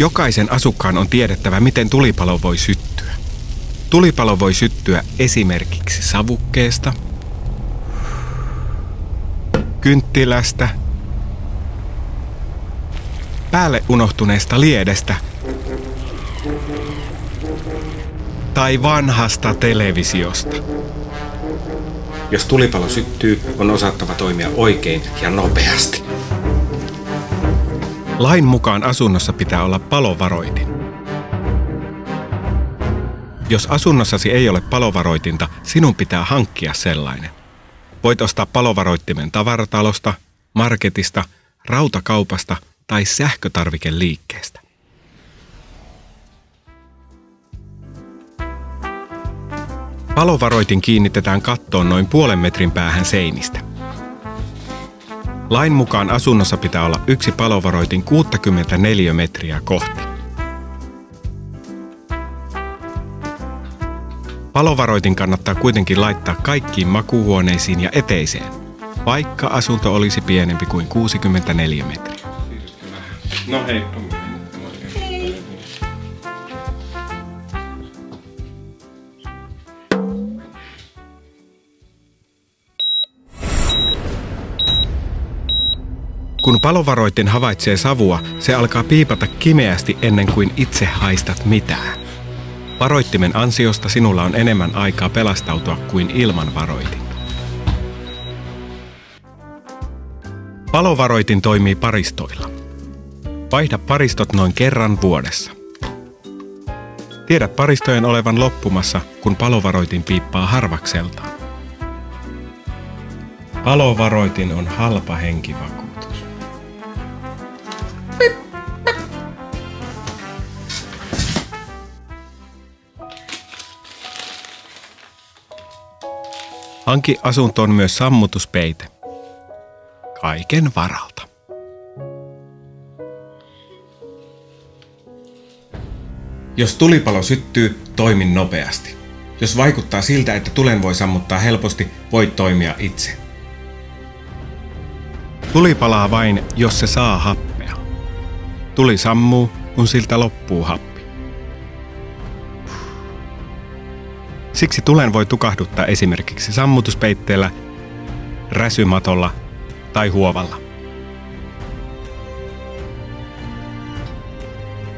Jokaisen asukkaan on tiedettävä, miten tulipalo voi syttyä. Tulipalo voi syttyä esimerkiksi savukkeesta, kynttilästä, päälle unohtuneesta liedestä tai vanhasta televisiosta. Jos tulipalo syttyy, on osattava toimia oikein ja nopeasti. Lain mukaan asunnossa pitää olla palovaroitin. Jos asunnossasi ei ole palovaroitinta, sinun pitää hankkia sellainen. Voit ostaa palovaroittimen tavaratalosta, marketista, rautakaupasta tai sähkötarvikeliikkeestä. Palovaroitin kiinnitetään kattoon noin 0,5 metrin päähän seinistä. Lain mukaan asunnossa pitää olla yksi palovaroitin 64 metriä kohti. Palovaroitin kannattaa kuitenkin laittaa kaikkiin makuuhuoneisiin ja eteiseen, vaikka asunto olisi pienempi kuin 64 metriä. No hei. Kun palovaroitin havaitsee savua, se alkaa piipata kimeästi ennen kuin itse haistat mitään. Varoittimen ansiosta sinulla on enemmän aikaa pelastautua kuin ilman varoitinta. Palovaroitin toimii paristoilla. Vaihda paristot noin kerran vuodessa. Tiedät paristojen olevan loppumassa, kun palovaroitin piippaa harvakseltaan. Palovaroitin on halpa henkivakuutus. Hanki asuntoon myös sammutuspeite. Kaiken varalta. Jos tulipalo syttyy, toimi nopeasti. Jos vaikuttaa siltä, että tulen voi sammuttaa helposti, voit toimia itse. Tuli palaa vain, jos se saa happea. Tuli sammuu, kun siltä loppuu happi. Siksi tulen voi tukahduttaa esimerkiksi sammutuspeitteellä, räsymatolla tai huovalla.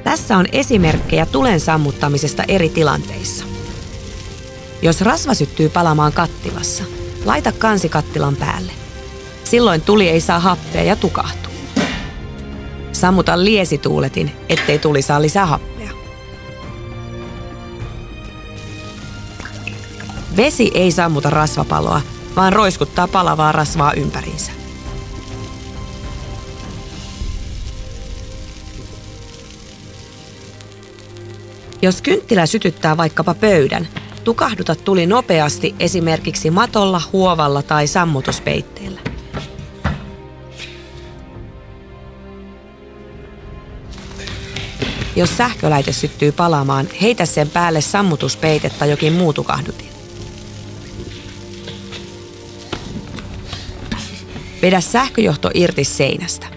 Tässä on esimerkkejä tulen sammuttamisesta eri tilanteissa. Jos rasva syttyy palamaan kattilassa, laita kansi kattilan päälle. Silloin tuli ei saa happea ja tukahtuu. Sammuta liesituuletin, ettei tuli saa lisää happea. Vesi ei sammuta rasvapaloa, vaan roiskuttaa palavaa rasvaa ympäriinsä. Jos kynttilä sytyttää vaikkapa pöydän, tukahduta tuli nopeasti esimerkiksi matolla, huovalla tai sammutuspeitteellä. Jos sähkölaite syttyy palamaan, heitä sen päälle sammutuspeite tai jokin muu tukahdutin. Vedä sähköjohto irti seinästä.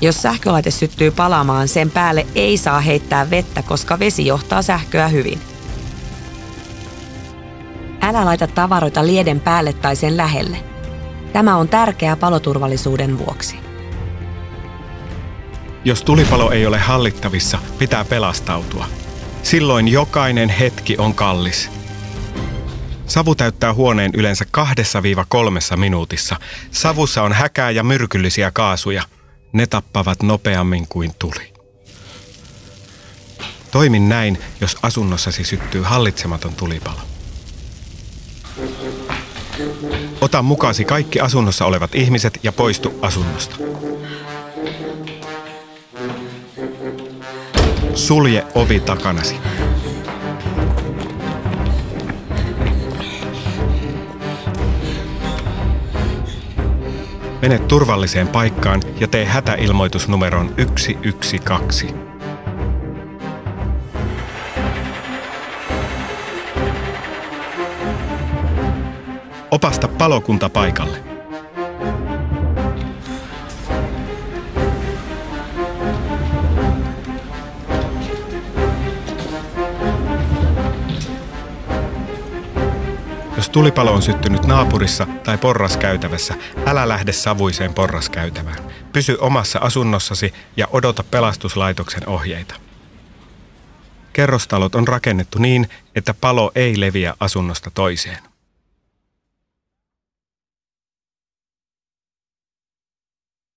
Jos sähkölaite syttyy palamaan, sen päälle ei saa heittää vettä, koska vesi johtaa sähköä hyvin. Älä laita tavaroita lieden päälle tai sen lähelle. Tämä on tärkeää paloturvallisuuden vuoksi. Jos tulipalo ei ole hallittavissa, pitää pelastautua. Silloin jokainen hetki on kallis. Savu täyttää huoneen yleensä 2–3 minuutissa. Savussa on häkää ja myrkyllisiä kaasuja. Ne tappavat nopeammin kuin tuli. Toimi näin, jos asunnossasi syttyy hallitsematon tulipalo. Ota mukaasi kaikki asunnossa olevat ihmiset ja poistu asunnosta. Sulje ovi takanasi. Mene turvalliseen paikkaan ja tee hätäilmoitus numeroon 112. Opasta palokunta paikalle. Jos tulipalo on syttynyt naapurissa tai porraskäytävässä, älä lähde savuiseen porraskäytävään. Pysy omassa asunnossasi ja odota pelastuslaitoksen ohjeita. Kerrostalot on rakennettu niin, että palo ei leviä asunnosta toiseen.